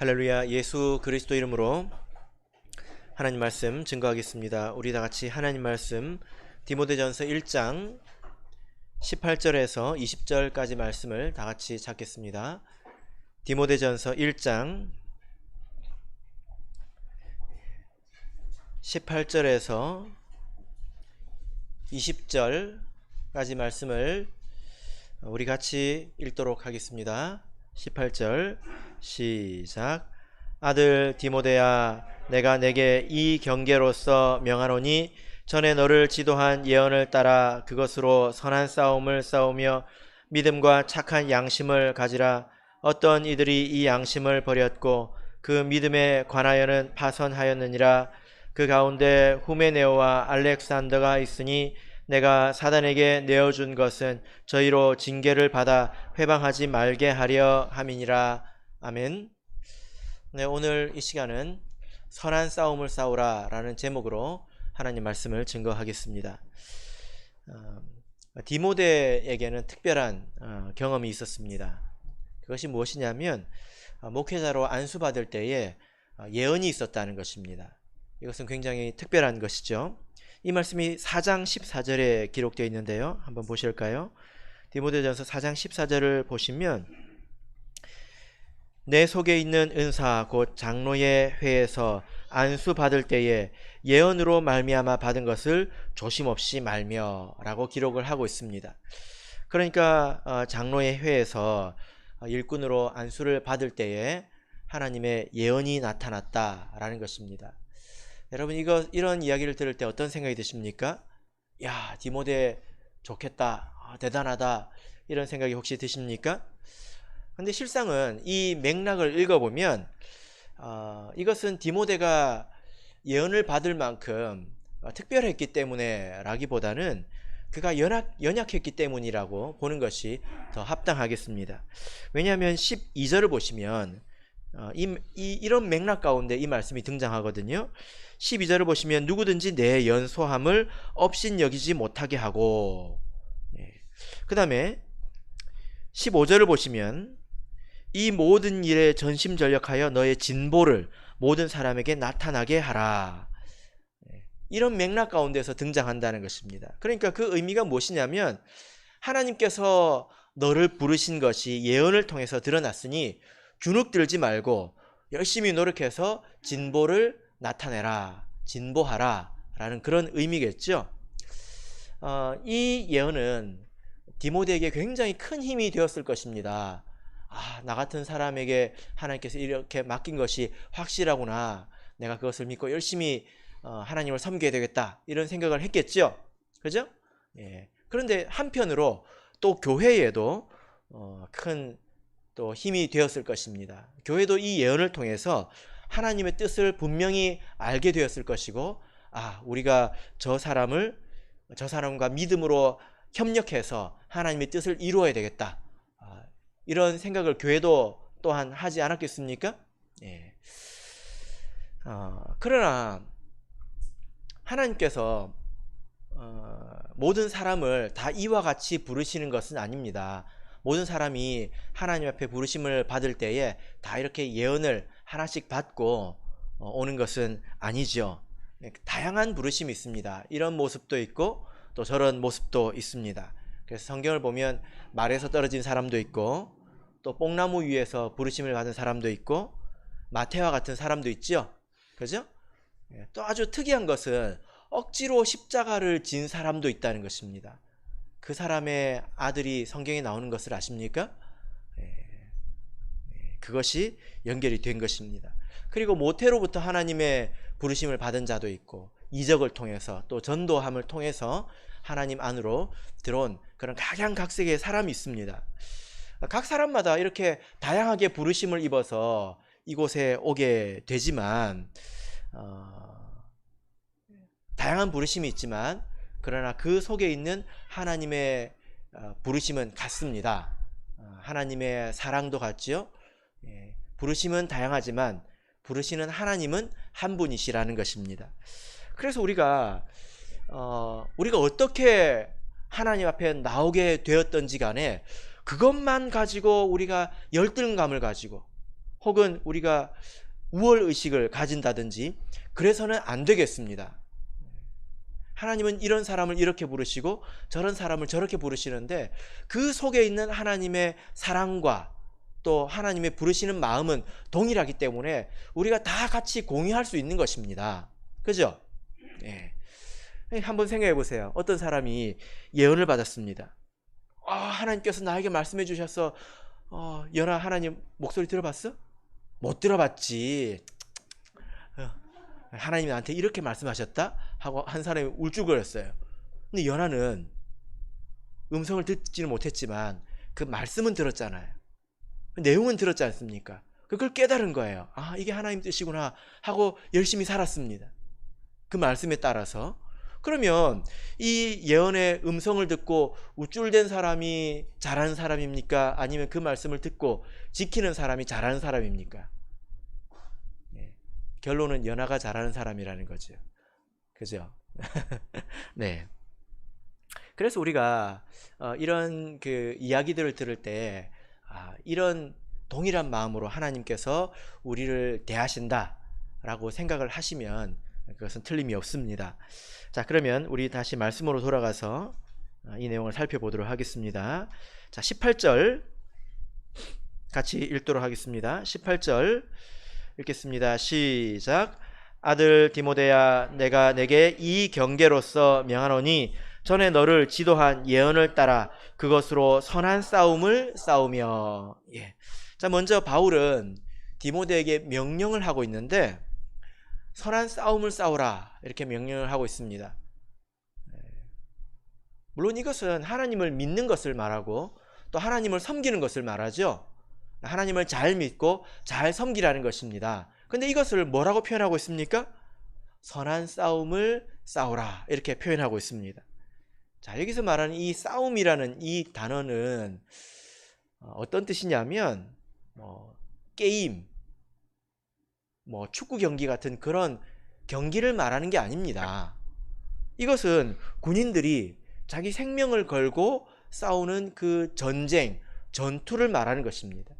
할렐루야. 예수 그리스도 이름으로 하나님 말씀 증거하겠습니다. 우리 다 같이 하나님 말씀 디모데전서 1장 18절에서 20절까지 말씀을 다 같이 찾겠습니다. 디모데전서 1장 18절에서 20절까지 말씀을 우리 같이 읽도록 하겠습니다. 18절 시작. 아들 디모데야, 내가 내게 이 경계로서 명하노니 전에 너를 지도한 예언을 따라 그것으로 선한 싸움을 싸우며 믿음과 착한 양심을 가지라. 어떤 이들이 이 양심을 버렸고 그 믿음에 관하여는 파선하였느니라. 그 가운데 후메네오와 알렉산더가 있으니 내가 사단에게 내어준 것은 저희로 징계를 받아 회방하지 말게 하려 함이니라. 아멘. 네, 오늘 이 시간은 선한 싸움을 싸우라 라는 제목으로 하나님 말씀을 증거하겠습니다. 디모데에게는 특별한 경험이 있었습니다. 그것이 무엇이냐면 목회자로 안수받을 때에 예언이 있었다는 것입니다. 이것은 굉장히 특별한 것이죠. 이 말씀이 4장 14절에 기록되어 있는데요. 한번 보실까요? 디모데전서 4장 14절을 보시면 내 속에 있는 은사 곧 장로의 회에서 안수 받을 때에 예언으로 말미암아 받은 것을 조심없이 말며 라고 기록을 하고 있습니다. 그러니까 장로의 회에서 일꾼으로 안수를 받을 때에 하나님의 예언이 나타났다라는 것입니다. 여러분, 이런 이야기를 들을 때 어떤 생각이 드십니까? 야, 디모데 좋겠다, 대단하다, 이런 생각이 혹시 드십니까? 근데 실상은 이 맥락을 읽어보면 이것은 디모데가 예언을 받을 만큼 특별했기 때문에 라기보다는 그가 연약했기 때문이라고 보는 것이 더 합당하겠습니다. 왜냐하면 12절을 보시면 이런 맥락 가운데 이 말씀이 등장하거든요. 12절을 보시면 누구든지 내 연소함을 업신여기지 못하게 하고, 그 다음에 15절을 보시면 이 모든 일에 전심전력하여 너의 진보를 모든 사람에게 나타나게 하라. 이런 맥락 가운데서 등장한다는 것입니다. 그러니까 그 의미가 무엇이냐면 하나님께서 너를 부르신 것이 예언을 통해서 드러났으니 주눅들지 말고 열심히 노력해서 진보를 나타내라, 진보하라 라는 그런 의미겠죠. 이 예언은 디모데에게 굉장히 큰 힘이 되었을 것입니다. 나 같은 사람에게 하나님께서 이렇게 맡긴 것이 확실하구나, 내가 그것을 믿고 열심히 하나님을 섬겨야 되겠다, 이런 생각을 했겠죠. 그죠? 그런데 한편으로 또 교회에도 큰 또 힘이 되었을 것입니다. 교회도 이 예언을 통해서 하나님의 뜻을 분명히 알게 되었을 것이고, 우리가 저 사람과 믿음으로 협력해서 하나님의 뜻을 이루어야 되겠다, 이런 생각을 교회도 또한 하지 않았겠습니까? 그러나 하나님께서 모든 사람을 다 이와 같이 부르시는 것은 아닙니다. 모든 사람이 하나님 앞에 부르심을 받을 때에 다 이렇게 예언을 하나씩 받고 오는 것은 아니죠. 다양한 부르심이 있습니다. 이런 모습도 있고 또 저런 모습도 있습니다. 그래서 성경을 보면 말에서 떨어진 사람도 있고 또 뽕나무 위에서 부르심을 받은 사람도 있고 마태와 같은 사람도 있죠. 그죠? 또 아주 특이한 것은 억지로 십자가를 진 사람도 있다는 것입니다. 그 사람의 아들이 성경에 나오는 것을 아십니까? 그것이 연결이 된 것입니다. 그리고 모태로부터 하나님의 부르심을 받은 자도 있고 이적을 통해서 또 전도함을 통해서 하나님 안으로 들어온 그런 각양각색의 사람이 있습니다. 각 사람마다 이렇게 다양하게 부르심을 입어서 이곳에 오게 되지만 다양한 부르심이 있지만 그러나 그 속에 있는 하나님의 부르심은 같습니다. 하나님의 사랑도 같지요. 부르심은 다양하지만 부르시는 하나님은 한 분이시라는 것입니다. 그래서 우리가 어떻게 하나님 앞에 나오게 되었던지 간에 그것만 가지고 우리가 열등감을 가지고 혹은 우리가 우월 의식을 가진다든지 그래서는 안 되겠습니다. 하나님은 이런 사람을 이렇게 부르시고 저런 사람을 저렇게 부르시는데 그 속에 있는 하나님의 사랑과 또 하나님의 부르시는 마음은 동일하기 때문에 우리가 다 같이 공유할 수 있는 것입니다. 그죠? 예. 한번 생각해 보세요. 어떤 사람이 예언을 받았습니다. 하나님께서 나에게 말씀해 주셔서 연아 하나님 목소리 들어봤어? 못 들어봤지. 하나님이 나한테 이렇게 말씀하셨다? 하고 한 사람이 울쭉거렸어요. 근데 연아는 음성을 듣지는 못했지만 그 말씀은 들었잖아요. 내용은 들었지 않습니까? 그걸 깨달은 거예요. 이게 하나님 뜻이구나 하고 열심히 살았습니다. 그 말씀에 따라서. 그러면 이 예언의 음성을 듣고 우쭐댄 사람이 잘하는 사람입니까? 아니면 그 말씀을 듣고 지키는 사람이 잘하는 사람입니까? 결론은 연하가 잘하는 사람이라는 거죠. 그죠? 네. 그래서 우리가 이런 그 이야기들을 들을 때 이런 동일한 마음으로 하나님께서 우리를 대하신다라고 생각을 하시면 그것은 틀림이 없습니다. 자, 그러면 우리 다시 말씀으로 돌아가서 이 내용을 살펴보도록 하겠습니다. 자, 18절 같이 읽도록 하겠습니다. 18절 읽겠습니다. 시작. 아들 디모데야, 내가 내게 이 경계로서 명하노니 전에 너를 지도한 예언을 따라 그것으로 선한 싸움을 싸우며. 자, 먼저 바울은 디모데에게 명령을 하고 있는데 선한 싸움을 싸우라 이렇게 명령을 하고 있습니다. 물론 이것은 하나님을 믿는 것을 말하고 또 하나님을 섬기는 것을 말하죠. 하나님을 잘 믿고 잘 섬기라는 것입니다. 근데 이것을 뭐라고 표현하고 있습니까? 선한 싸움을 싸우라 이렇게 표현하고 있습니다. 자, 여기서 말하는 이 싸움이라는 이 단어는 어떤 뜻이냐면 게임, 축구 경기 같은 그런 경기를 말하는 게 아닙니다. 이것은 군인들이 자기 생명을 걸고 싸우는 그 전쟁, 전투를 말하는 것입니다.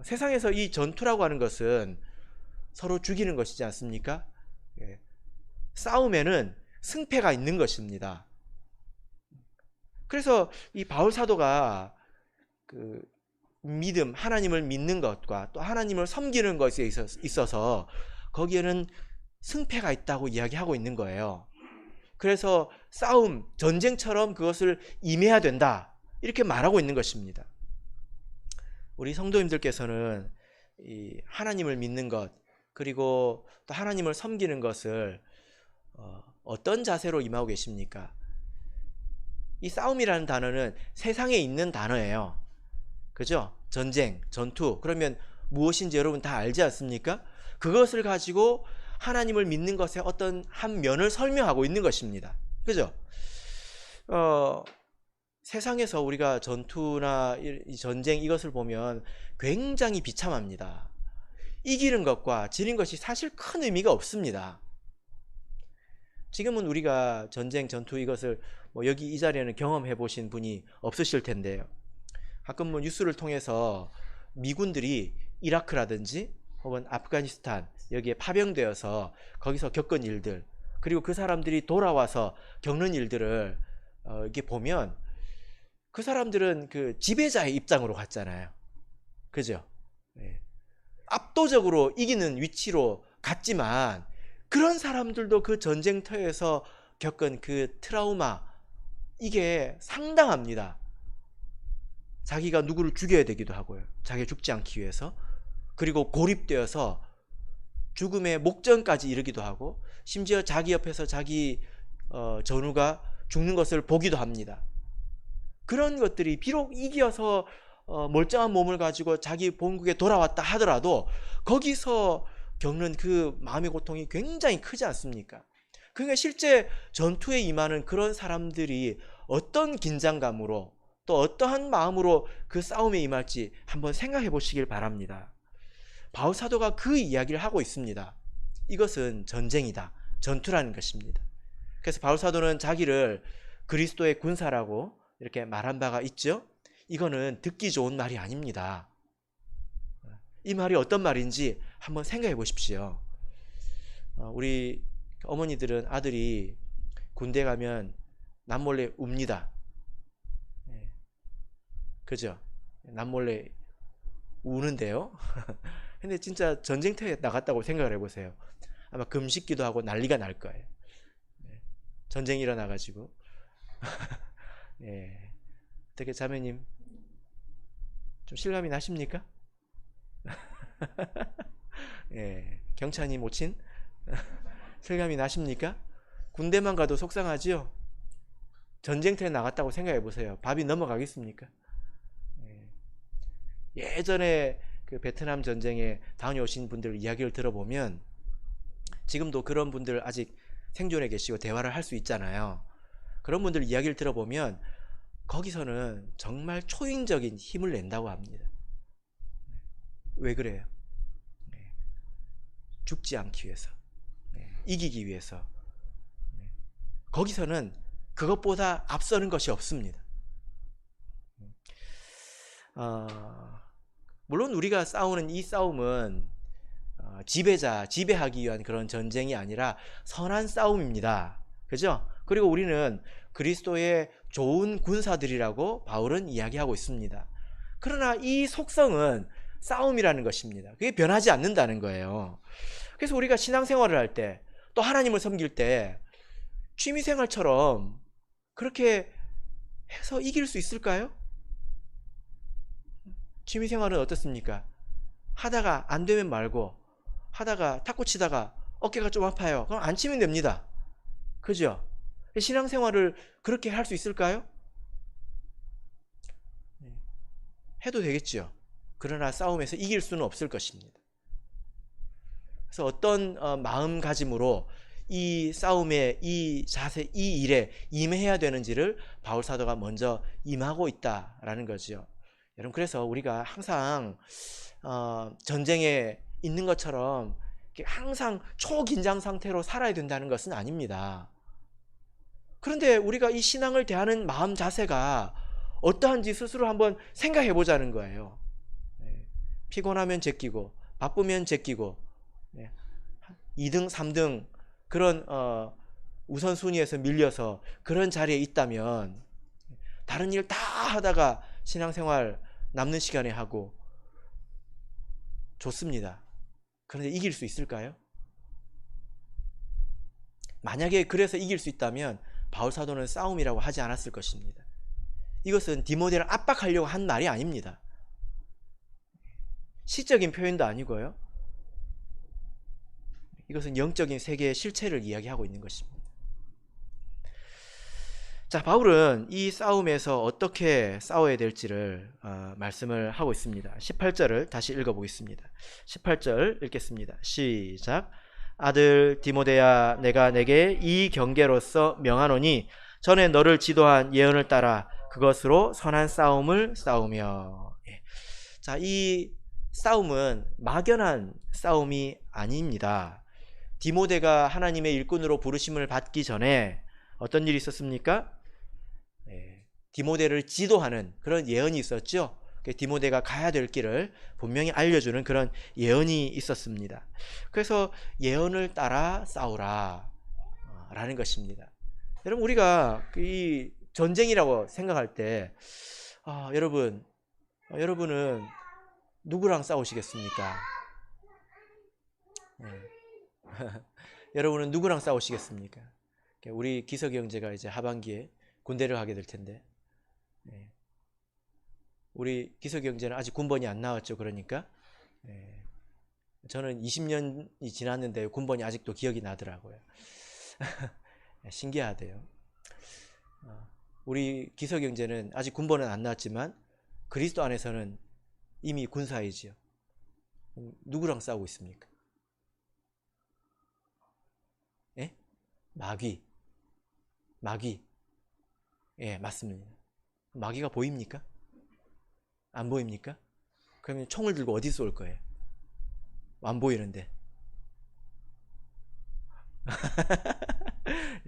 세상에서 이 전투라고 하는 것은 서로 죽이는 것이지 않습니까? 싸움에는 승패가 있는 것입니다. 그래서 이 바울 사도가 그 믿음, 하나님을 믿는 것과 또 하나님을 섬기는 것에 있어서 거기에는 승패가 있다고 이야기하고 있는 거예요. 그래서 싸움, 전쟁처럼 그것을 임해야 된다 이렇게 말하고 있는 것입니다. 우리 성도님들께서는 이 하나님을 믿는 것 그리고 또 하나님을 섬기는 것을 어떤 자세로 임하고 계십니까? 이 싸움이라는 단어는 세상에 있는 단어예요. 그죠? 전쟁, 전투. 그러면 무엇인지 여러분 다 알지 않습니까? 그것을 가지고 하나님을 믿는 것의 어떤 한 면을 설명하고 있는 것입니다. 그죠? 세상에서 우리가 전투나 이 전쟁 이것을 보면 굉장히 비참합니다. 이기는 것과 지는 것이 사실 큰 의미가 없습니다. 지금은 우리가 전쟁, 전투 이것을 여기 이 자리에는 경험해 보신 분이 없으실 텐데요. 가끔 뉴스를 통해서 미군들이 이라크라든지 혹은 아프가니스탄 여기에 파병되어서 거기서 겪은 일들 그리고 그 사람들이 돌아와서 겪는 일들을 이렇게 보면 그 사람들은 그 지배자의 입장으로 갔잖아요. 그죠? 압도적으로 이기는 위치로 갔지만 그런 사람들도 그 전쟁터에서 겪은 그 트라우마 이게 상당합니다. 자기가 누구를 죽여야 되기도 하고요. 자기가 죽지 않기 위해서. 그리고 고립되어서 죽음의 목전까지 이르기도 하고 심지어 자기 옆에서 자기 전우가 죽는 것을 보기도 합니다. 그런 것들이 비록 이겨서 멀쩡한 몸을 가지고 자기 본국에 돌아왔다 하더라도 거기서 겪는 그 마음의 고통이 굉장히 크지 않습니까? 그러니까 실제 전투에 임하는 그런 사람들이 어떤 긴장감으로 또 어떠한 마음으로 그 싸움에 임할지 한번 생각해 보시길 바랍니다. 바울 사도가 그 이야기를 하고 있습니다. 이것은 전쟁이다. 전투라는 것입니다. 그래서 바울 사도는 자기를 그리스도의 군사라고 이렇게 말한 바가 있죠. 이거는 듣기 좋은 말이 아닙니다. 이 말이 어떤 말인지 한번 생각해 보십시오. 우리 어머니들은 아들이 군대 가면 남몰래 웁니다. 그죠? 남몰래 우는데요. 근데 진짜 전쟁터에 나갔다고 생각을 해보세요. 아마 금식기도 하고 난리가 날 거예요. 전쟁이 일어나가지고. 예. 어떻게 자매님 좀 실감이 나십니까? 예. 경찬이 모친 실감이 나십니까? 군대만 가도 속상하지요? 전쟁터에 나갔다고 생각해 보세요. 밥이 넘어가겠습니까? 예전에 그 베트남 전쟁에 다녀오신 분들 이야기를 들어보면 지금도 그런 분들 아직 생존해 계시고 대화를 할 수 있잖아요. 그런 분들 이야기를 들어보면 거기서는 정말 초인적인 힘을 낸다고 합니다. 왜 그래요? 죽지 않기 위해서, 이기기 위해서. 거기서는 그것보다 앞서는 것이 없습니다. 물론 우리가 싸우는 이 싸움은 지배하기 위한 그런 전쟁이 아니라 선한 싸움입니다. 그죠? 그리고 우리는 그리스도의 좋은 군사들이라고 바울은 이야기하고 있습니다. 그러나 이 속성은 싸움이라는 것입니다. 그게 변하지 않는다는 거예요. 그래서 우리가 신앙생활을 할 때, 또 하나님을 섬길 때 취미생활처럼 그렇게 해서 이길 수 있을까요? 취미생활은 어떻습니까? 하다가 안 되면 말고, 하다가 탁구 치다가 어깨가 좀 아파요. 그럼 안 치면 됩니다. 그죠? 신앙생활을 그렇게 할 수 있을까요? 해도 되겠죠. 그러나 싸움에서 이길 수는 없을 것입니다. 그래서 어떤 마음가짐으로 이 싸움에, 이 자세, 이 일에 임해야 되는지를 바울 사도가 먼저 임하고 있다라는 거죠. 여러분, 그래서 우리가 항상 전쟁에 있는 것처럼 항상 초긴장 상태로 살아야 된다는 것은 아닙니다. 그런데 우리가 이 신앙을 대하는 마음 자세가 어떠한지 스스로 한번 생각해 보자는 거예요. 피곤하면 제끼고, 바쁘면 제끼고, 2등, 3등 그런 우선순위에서 밀려서 그런 자리에 있다면 다른 일 다 하다가 신앙생활 남는 시간에 하고 좋습니다. 그런데 이길 수 있을까요? 만약에 그래서 이길 수 있다면 바울 사도는 싸움이라고 하지 않았을 것입니다. 이것은 디모데를 압박하려고 한 말이 아닙니다. 시적인 표현도 아니고요. 이것은 영적인 세계의 실체를 이야기하고 있는 것입니다. 자, 바울은 이 싸움에서 어떻게 싸워야 될지를 말씀을 하고 있습니다. 18절을 다시 읽어보겠습니다. 18절 읽겠습니다. 시작. 아들 디모데야, 내가 내게 이 경계로서 명하노니 전에 너를 지도한 예언을 따라 그것으로 선한 싸움을 싸우며. 자, 이 싸움은 막연한 싸움이 아닙니다. 디모데가 하나님의 일꾼으로 부르심을 받기 전에 어떤 일이 있었습니까? 디모데를 지도하는 그런 예언이 있었죠. 디모데가 가야 될 길을 분명히 알려주는 그런 예언이 있었습니다. 그래서 예언을 따라 싸우라 라는 것입니다. 여러분, 우리가 이 전쟁이라고 생각할 때 여러분은 누구랑 싸우시겠습니까? 여러분은 누구랑 싸우시겠습니까? 우리 기석이 형제가 이제 하반기에 군대를 가게 될 텐데, 우리 기석이 형제는 아직 군번이 안 나왔죠. 그러니까 저는 20년이 지났는데 군번이 아직도 기억이 나더라고요. 신기하대요. 우리 기석이 형제는 아직 군번은 안 나왔지만 그리스도 안에서는 이미 군사이지요. 누구랑 싸우고 있습니까? 마귀. 예, 맞습니다. 마귀가 보입니까? 안 보입니까? 그러면 총을 들고 어디 쏠 거예요? 안 보이는데.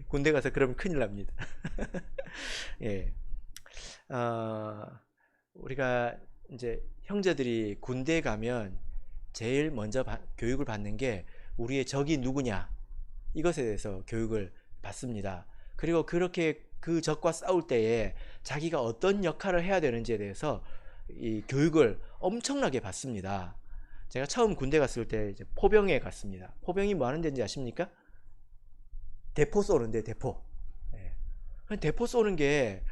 군대 가서 그러면 큰일 납니다. 예. 우리가 이제 형제들이 군대에 가면 제일 먼저 교육을 받는 게 우리의 적이 누구냐, 이것에 대해서 교육을 받습니다. 그리고 그렇게 그 적과 싸울 때에 자기가 어떤 역할을 해야 되는지에 대해서 이 교육을 엄청나게 받습니다. 제가 처음 군대 갔을 때 이제 포병에 갔습니다. 포병이 뭐 하는 데인지 아십니까? 대포 쏘는데, 대포. 네. 대포 쏘는 게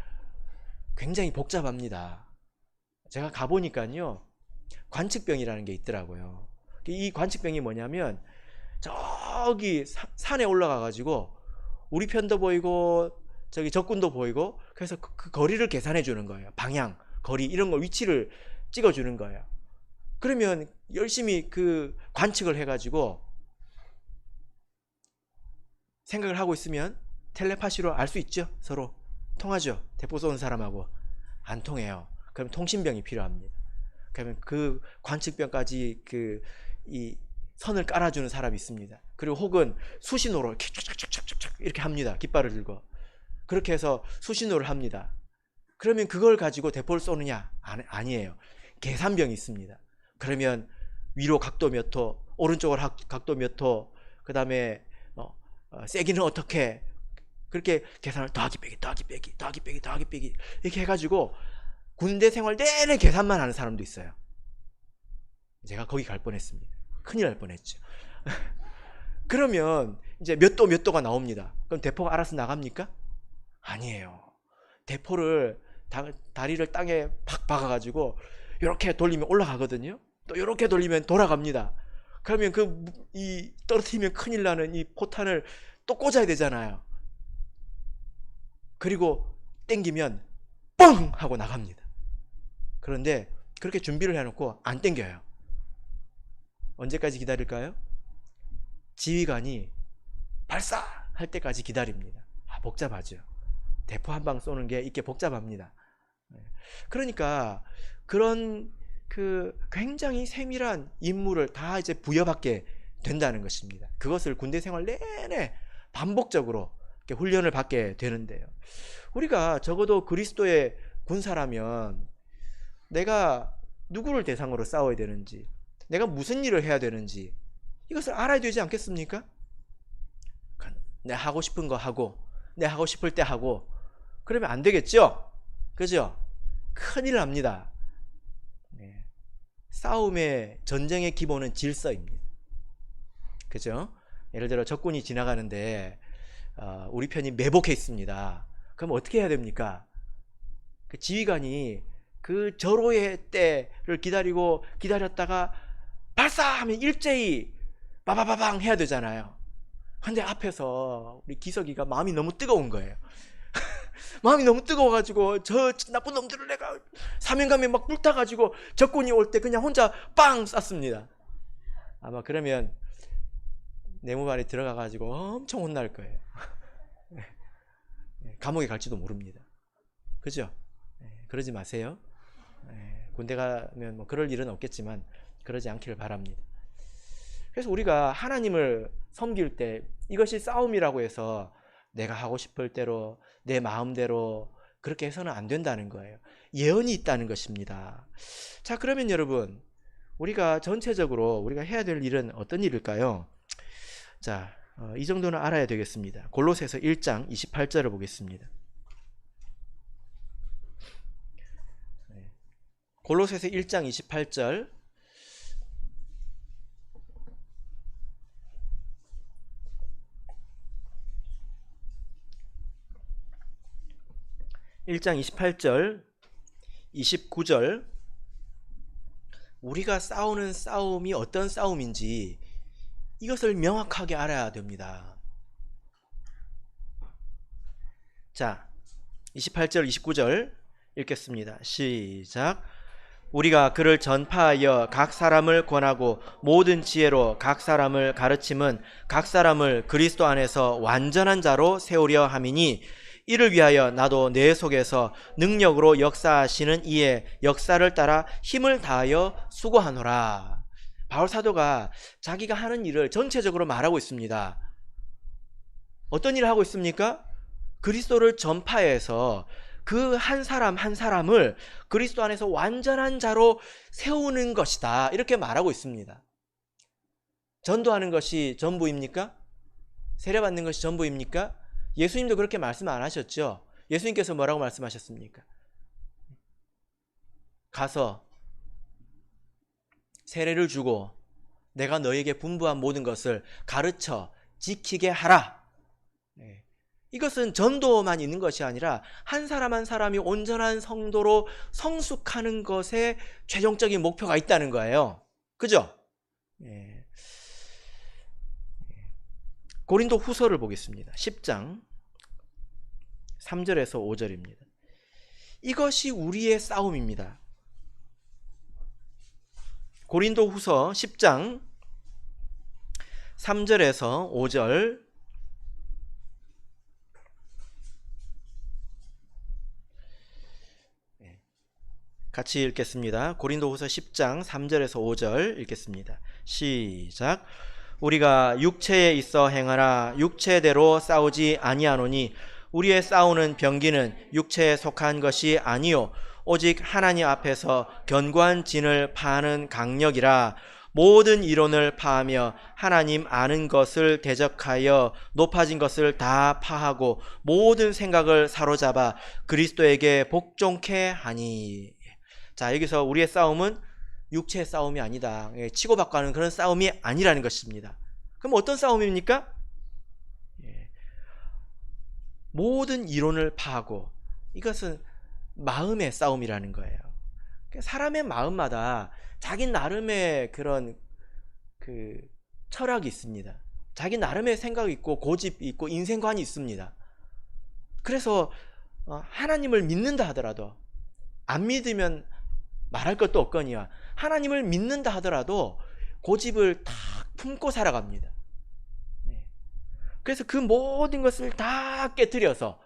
굉장히 복잡합니다. 제가 가보니까요, 관측병이라는 게 있더라고요. 이 관측병이 뭐냐면 저기 산에 올라가 가지고 우리 편도 보이고 저기 적군도 보이고, 그래서 그 거리를 계산해 주는 거예요. 방향, 거리, 이런 거 위치를 찍어 주는 거예요. 그러면 열심히 그 관측을 해 가지고 생각을 하고 있으면 텔레파시로 알 수 있죠. 서로 통하죠. 대포 쏘는 사람하고. 안 통해요. 그럼 통신병이 필요합니다. 그러면 그 관측병까지 이 선을 깔아주는 사람이 있습니다. 그리고 혹은 수신호로 이렇게 촥촥촥촥 이렇게 합니다. 깃발을 들고. 그렇게 해서 수신호를 합니다. 그러면 그걸 가지고 대포를 쏘느냐? 아니에요. 계산병이 있습니다. 그러면 위로 각도 몇 호, 오른쪽으로 각도 몇 호, 그 다음에 세기는 어떻게, 그렇게 계산을 더하기 빼기 더하기 빼기 더하기 빼기 더하기 빼기 이렇게 해가지고 군대 생활 내내 계산만 하는 사람도 있어요. 제가 거기 갈 뻔했습니다. 큰일 날 뻔했죠. 그러면 이제 몇 도가 나옵니다. 그럼 대포가 알아서 나갑니까? 아니에요. 대포를 다리를 땅에 팍 박아가지고 이렇게 돌리면 올라가거든요. 또 이렇게 돌리면 돌아갑니다. 그러면 이 떨어뜨리면 큰일 나는 이 포탄을 또 꽂아야 되잖아요. 그리고 땡기면 뻥 하고 나갑니다. 그런데 그렇게 준비를 해놓고 안 땡겨요. 언제까지 기다릴까요? 지휘관이 발사할 때까지 기다립니다. 복잡하죠. 대포 한 방 쏘는 게 이렇게 복잡합니다. 그러니까 그런 굉장히 세밀한 임무를 다 이제 부여받게 된다는 것입니다. 그것을 군대 생활 내내 반복적으로 이렇게 훈련을 받게 되는데요. 우리가 적어도 그리스도의 군사라면 내가 누구를 대상으로 싸워야 되는지, 내가 무슨 일을 해야 되는지 이것을 알아야 되지 않겠습니까? 내가 하고 싶은 거 하고, 내가 하고 싶을 때 하고, 그러면 안 되겠죠? 그죠? 큰일 납니다. 네. 싸움의, 전쟁의 기본은 질서입니다. 그죠? 예를 들어 적군이 지나가는데 우리 편이 매복해 있습니다. 그럼 어떻게 해야 됩니까? 그 지휘관이 그 절호의 때를 기다렸다가 발사하면 일제히 빠바바방 해야 되잖아요. 근데 앞에서 우리 기석이가 마음이 너무 뜨거운 거예요. 마음이 너무 뜨거워가지고 저 나쁜 놈들을 내가 사명감에 막 불타가지고 적군이 올 때 그냥 혼자 빵 쐈습니다. 아마 그러면 내무반에 들어가가지고 엄청 혼날 거예요. 감옥에 갈지도 모릅니다. 그죠? 그러지 마세요. 군대 가면 뭐 그럴 일은 없겠지만 그러지 않기를 바랍니다. 그래서 우리가 하나님을 섬길 때 이것이 싸움이라고 해서 내가 하고 싶을 대로 내 마음대로 그렇게 해서는 안 된다는 거예요. 예언이 있다는 것입니다. 자, 그러면 여러분, 우리가 전체적으로 우리가 해야 될 일은 어떤 일일까요? 자, 이 정도는 알아야 되겠습니다. 골로새서 1장 28절을 보겠습니다. 골로새서 1장 28절. (1장 28절) 29절. 우리가 싸우는 싸움이 어떤 싸움인지 이것을 명확하게 알아야 됩니다. 자, 28절 29절 읽겠습니다. 시작. 우리가 그를 전파하여 각 사람을 권하고 모든 지혜로 각 사람을 가르침은 각 사람을 그리스도 안에서 완전한 자로 세우려 함이니 이를 위하여 나도 내 속에서 능력으로 역사하시는 이의 역사를 따라 힘을 다하여 수고하노라. 바울 사도가 자기가 하는 일을 전체적으로 말하고 있습니다. 어떤 일을 하고 있습니까? 그리스도를 전파해서 그 한 사람 한 사람을 그리스도 안에서 완전한 자로 세우는 것이다. 이렇게 말하고 있습니다. 전도하는 것이 전부입니까? 세례받는 것이 전부입니까? 예수님도 그렇게 말씀 안 하셨죠? 예수님께서 뭐라고 말씀하셨습니까? 가서 세례를 주고 내가 너에게 분부한 모든 것을 가르쳐 지키게 하라. 이것은 전도만 있는 것이 아니라 한 사람 한 사람이 온전한 성도로 성숙하는 것에 최종적인 목표가 있다는 거예요. 그죠? 고린도 후서를 보겠습니다. 10장 3절에서 5절입니다. 이것이 우리의 싸움입니다. 고린도 후서 10장 3절에서 5절 같이 읽겠습니다. 고린도후서 10장 3절에서 5절 읽겠습니다. 시작. 우리가 육체에 있어 행하나 육체대로 싸우지 아니하노니 우리의 싸우는 병기는 육체에 속한 것이 아니요 오직 하나님 앞에서 견고한 진을 파하는 강력이라. 모든 이론을 파하며 하나님 아는 것을 대적하여 높아진 것을 다 파하고 모든 생각을 사로잡아 그리스도에게 복종케 하니. 자, 여기서 우리의 싸움은 육체의 싸움이 아니다. 치고받고 하는 그런 싸움이 아니라는 것입니다. 그럼 어떤 싸움입니까? 모든 이론을 파하고, 이것은 마음의 싸움이라는 거예요. 사람의 마음마다 자기 나름의 그런 철학이 있습니다. 자기 나름의 생각이 있고 고집이 있고 인생관이 있습니다. 그래서 하나님을 믿는다 하더라도, 안 믿으면 말할 것도 없거니와 하나님을 믿는다 하더라도 고집을 다 품고 살아갑니다. 그래서 그 모든 것을 다 깨트려서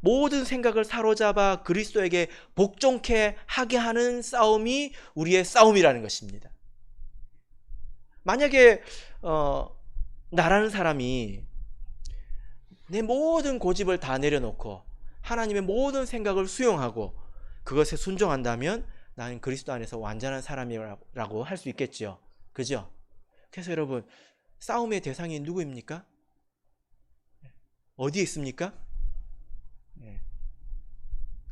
모든 생각을 사로잡아 그리스도에게 복종케 하게 하는 싸움이 우리의 싸움이라는 것입니다. 만약에 나라는 사람이 내 모든 고집을 다 내려놓고 하나님의 모든 생각을 수용하고 그것에 순종한다면 나는 그리스도 안에서 완전한 사람이라고 할 수 있겠지요. 그죠? 그래서 여러분, 싸움의 대상이 누구입니까? 어디에 있습니까?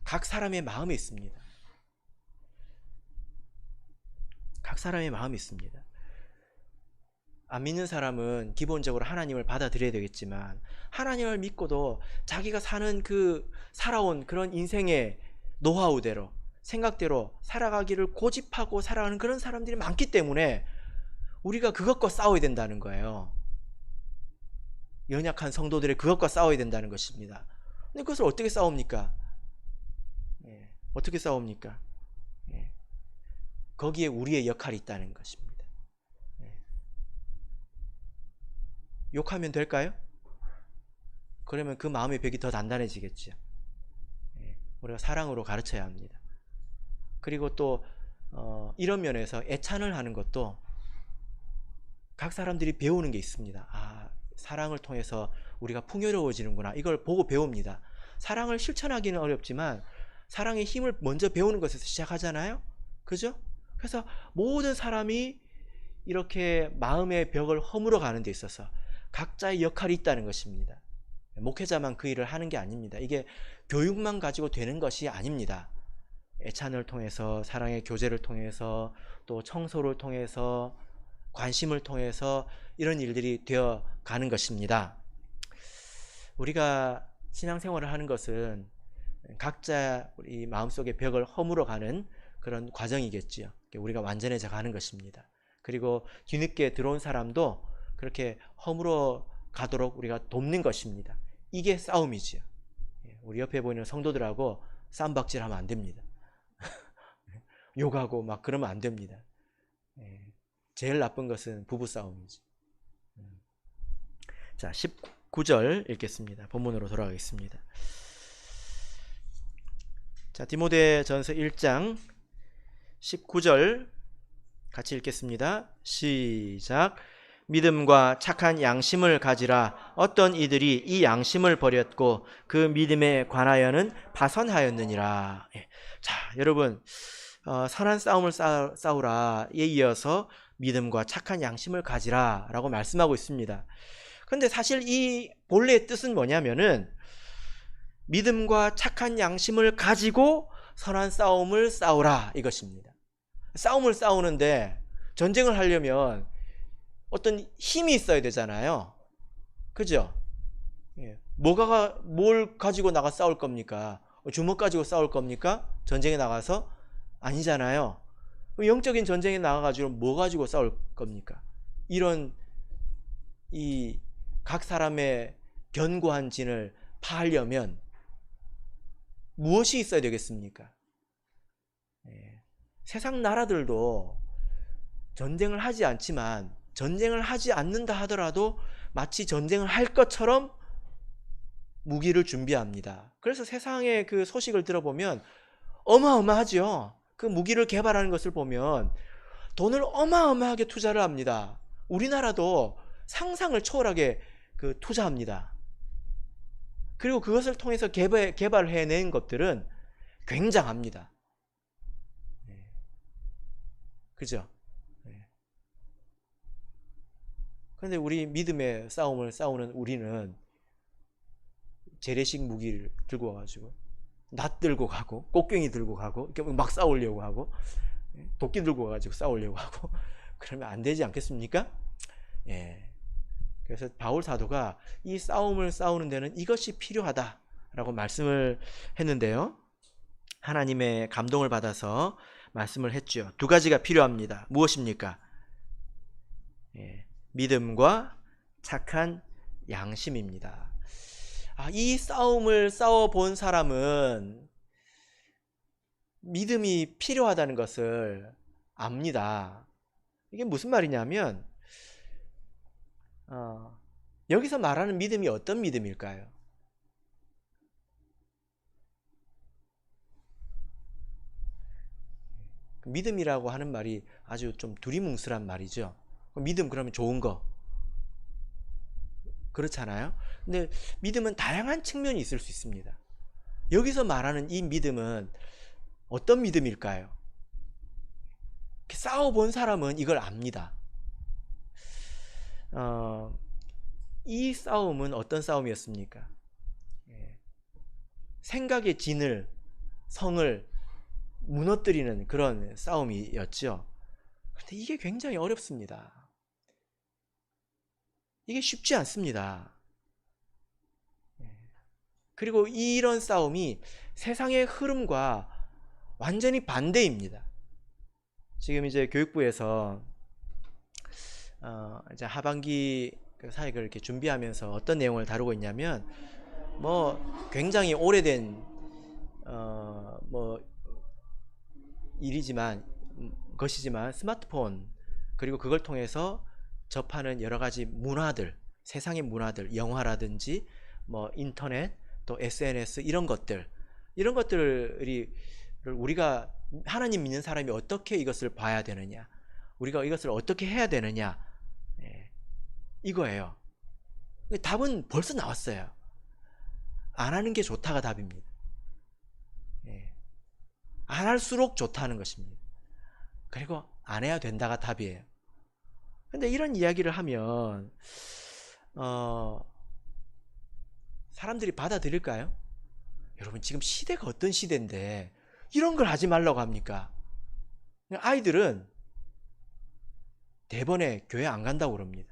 각 사람의 마음에 있습니다. 각 사람의 마음이 있습니다. 안 믿는 사람은 기본적으로 하나님을 받아들여야 되겠지만, 하나님을 믿고도 자기가 살아온 그런 인생의 노하우대로, 생각대로 살아가기를 고집하고 살아가는 그런 사람들이 많기 때문에 우리가 그것과 싸워야 된다는 거예요. 연약한 성도들의 그것과 싸워야 된다는 것입니다. 근데 그것을 어떻게 싸웁니까? 어떻게 싸웁니까? 거기에 우리의 역할이 있다는 것입니다. 욕하면 될까요? 그러면 그 마음의 벽이 더 단단해지겠죠. 우리가 사랑으로 가르쳐야 합니다. 그리고 또 이런 면에서 애찬을 하는 것도 각 사람들이 배우는 게 있습니다. 사랑을 통해서 우리가 풍요로워지는구나, 이걸 보고 배웁니다. 사랑을 실천하기는 어렵지만 사랑의 힘을 먼저 배우는 것에서 시작하잖아요. 그죠? 그래서 모든 사람이 이렇게 마음의 벽을 허물어 가는 데 있어서 각자의 역할이 있다는 것입니다. 목회자만 그 일을 하는 게 아닙니다. 이게 교육만 가지고 되는 것이 아닙니다. 애찬을 통해서, 사랑의 교제를 통해서, 또 청소를 통해서, 관심을 통해서 이런 일들이 되어 가는 것입니다. 우리가 신앙생활을 하는 것은 각자 우리 마음속의 벽을 허물어 가는 그런 과정이겠지요. 우리가 완전해져 가는 것입니다. 그리고 뒤늦게 들어온 사람도 그렇게 허물어 가도록 우리가 돕는 것입니다. 이게 싸움이지요. 우리 옆에 보이는 성도들하고 쌈박질하면 안 됩니다. 욕하고 막 그러면 안 됩니다. 제일 나쁜 것은 부부싸움이지. 자, 19절 읽겠습니다. 본문으로 돌아가겠습니다. 자, 디모데전서 1장 19절 같이 읽겠습니다. 시작. 믿음과 착한 양심을 가지라. 어떤 이들이 이 양심을 버렸고 그 믿음에 관하여는 파선하였느니라. 예. 자, 여러분, 선한 싸움을 싸우라에 이어서 믿음과 착한 양심을 가지라 라고 말씀하고 있습니다. 근데 사실 이 본래의 뜻은 뭐냐면은 믿음과 착한 양심을 가지고 선한 싸움을 싸우라 이것입니다. 싸움을 싸우는데 전쟁을 하려면 어떤 힘이 있어야 되잖아요. 그죠? 예. 뭘 가지고 나가 싸울 겁니까? 주먹 가지고 싸울 겁니까? 전쟁에 나가서? 아니잖아요. 영적인 전쟁에 나가가지고 뭐 가지고 싸울 겁니까? 이런 이 각 사람의 견고한 진을 파하려면 무엇이 있어야 되겠습니까? 예. 세상 나라들도 전쟁을 하지 않지만 전쟁을 하지 않는다 하더라도 마치 전쟁을 할 것처럼 무기를 준비합니다. 그래서 세상의 그 소식을 들어보면 어마어마하죠. 그 무기를 개발하는 것을 보면 돈을 어마어마하게 투자를 합니다. 우리나라도 상상을 초월하게 투자합니다. 그리고 그것을 통해서 개발해낸 것들은 굉장합니다. 그죠? 그런데 우리 믿음의 싸움을 싸우는 우리는 재래식 무기를 들고 와가지고 낫 들고 가고 꽃갱이 들고 가고 이렇게 막 싸우려고 하고 도끼 들고 와가지고 싸우려고 하고 그러면 안 되지 않겠습니까? 예. 그래서 바울 사도가 이 싸움을 싸우는 데는 이것이 필요하다라고 말씀을 했는데요. 하나님의 감동을 받아서 말씀을 했죠. 두 가지가 필요합니다. 무엇입니까? 예. 믿음과 착한 양심입니다. 이 싸움을 싸워본 사람은 믿음이 필요하다는 것을 압니다. 이게 무슨 말이냐면 여기서 말하는 믿음이 어떤 믿음일까요? 믿음이라고 하는 말이 아주 좀 두리뭉술한 말이죠. 믿음 그러면 좋은 거 그렇잖아요. 근데 믿음은 다양한 측면이 있을 수 있습니다. 여기서 말하는 이 믿음은 어떤 믿음일까요? 싸워본 사람은 이걸 압니다. 이 싸움은 어떤 싸움이었습니까? 생각의 진을, 성을 무너뜨리는 그런 싸움이었죠. 그런데 이게 굉장히 어렵습니다. 이게 쉽지 않습니다. 그리고 이런 싸움이 세상의 흐름과 완전히 반대입니다. 지금 이제 교육부에서 이제 하반기 사역을 이렇게 준비하면서 어떤 내용을 다루고 있냐면 뭐 굉장히 오래된 뭐 것이지만 스마트폰 그리고 그걸 통해서 접하는 여러 가지 문화들, 세상의 문화들, 영화라든지 뭐 인터넷 또 SNS 이런 것들이 우리가 하나님 믿는 사람이 어떻게 이것을 봐야 되느냐, 우리가 이것을 어떻게 해야 되느냐, 이거예요. 답은 벌써 나왔어요. 안 하는 게 좋다가 답입니다. 안 할수록 좋다는 것입니다. 그리고 안 해야 된다가 답이에요. 근데 이런 이야기를 하면 사람들이 받아들일까요? 여러분 지금 시대가 어떤 시대인데 이런 걸 하지 말라고 합니까? 아이들은 대번에 교회 안 간다고 그럽니다.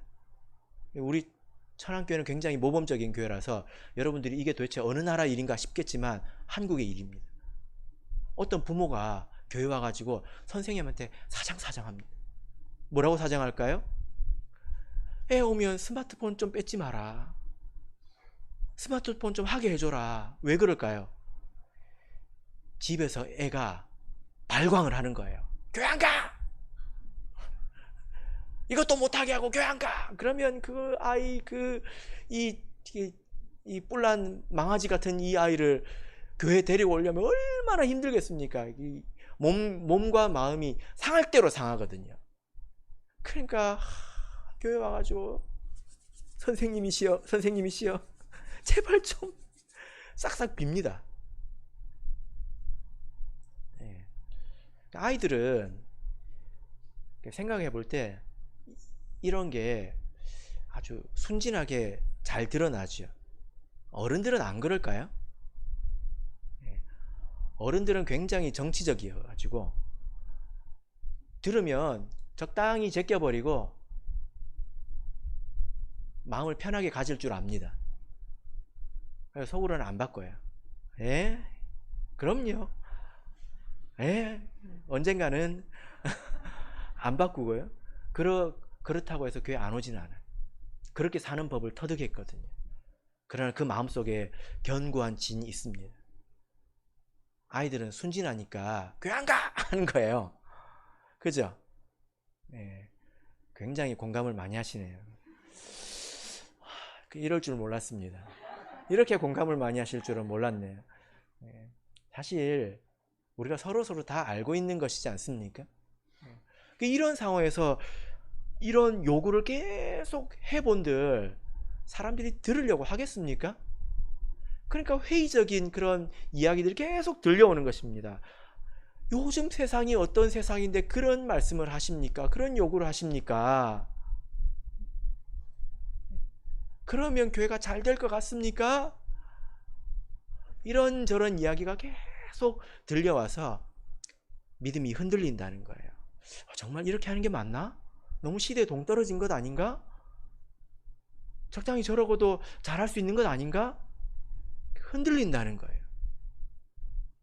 우리 천안교회는 굉장히 모범적인 교회라서 여러분들이 이게 도대체 어느 나라 일인가 싶겠지만 한국의 일입니다. 어떤 부모가 교회 와가지고 선생님한테 사장합니다. 뭐라고 사정할까요? 애 오면 스마트폰 좀 뺏지 마라. 스마트폰 좀 하게 해줘라. 왜 그럴까요? 집에서 애가 발광을 하는 거예요. 교회 안 가! 이것도 못하게 하고 교회 안 가! 그러면 그 아이, 이 뿔난 망아지 같은 이 아이를 교회 데리고 오려면 얼마나 힘들겠습니까? 이 몸과 마음이 상할 대로 상하거든요. 그러니까 교회 와가지고 선생님이시여, 선생님이시여, 제발 좀 싹싹 빕니다. 예. 아이들은 생각해 볼 때 이런 게 아주 순진하게 잘 드러나죠. 어른들은 안 그럴까요? 예. 어른들은 굉장히 정치적이어 가지고 들으면 적당히 제껴버리고 마음을 편하게 가질 줄 압니다. 그래서 속으로는 안 바꿔요. 예? 그럼요. 예? 언젠가는 안 바꾸고요. 그렇다고 해서 교회 안 오지는 않아요. 그렇게 사는 법을 터득했거든요. 그러나 그 마음속에 견고한 진이 있습니다. 아이들은 순진하니까 교회 안 가! 하는 거예요. 그죠? 예. 굉장히 공감을 많이 하시네요. 이럴 줄 몰랐습니다. 이렇게 공감을 많이 하실 줄은 몰랐네요. 예. 사실 우리가 서로 다 알고 있는 것이지 않습니까? 이런 상황에서 이런 요구를 계속 해본들 사람들이 들으려고 하겠습니까? 그러니까 회의적인 그런 이야기들이 계속 들려오는 것입니다. 요즘 세상이 어떤 세상인데 그런 말씀을 하십니까? 그런 요구를 하십니까? 그러면 교회가 잘 될 것 같습니까? 이런저런 이야기가 계속 들려와서 믿음이 흔들린다는 거예요. 정말 이렇게 하는 게 맞나? 너무 시대에 동떨어진 것 아닌가? 적당히 저러고도 잘할 수 있는 것 아닌가? 흔들린다는 거예요.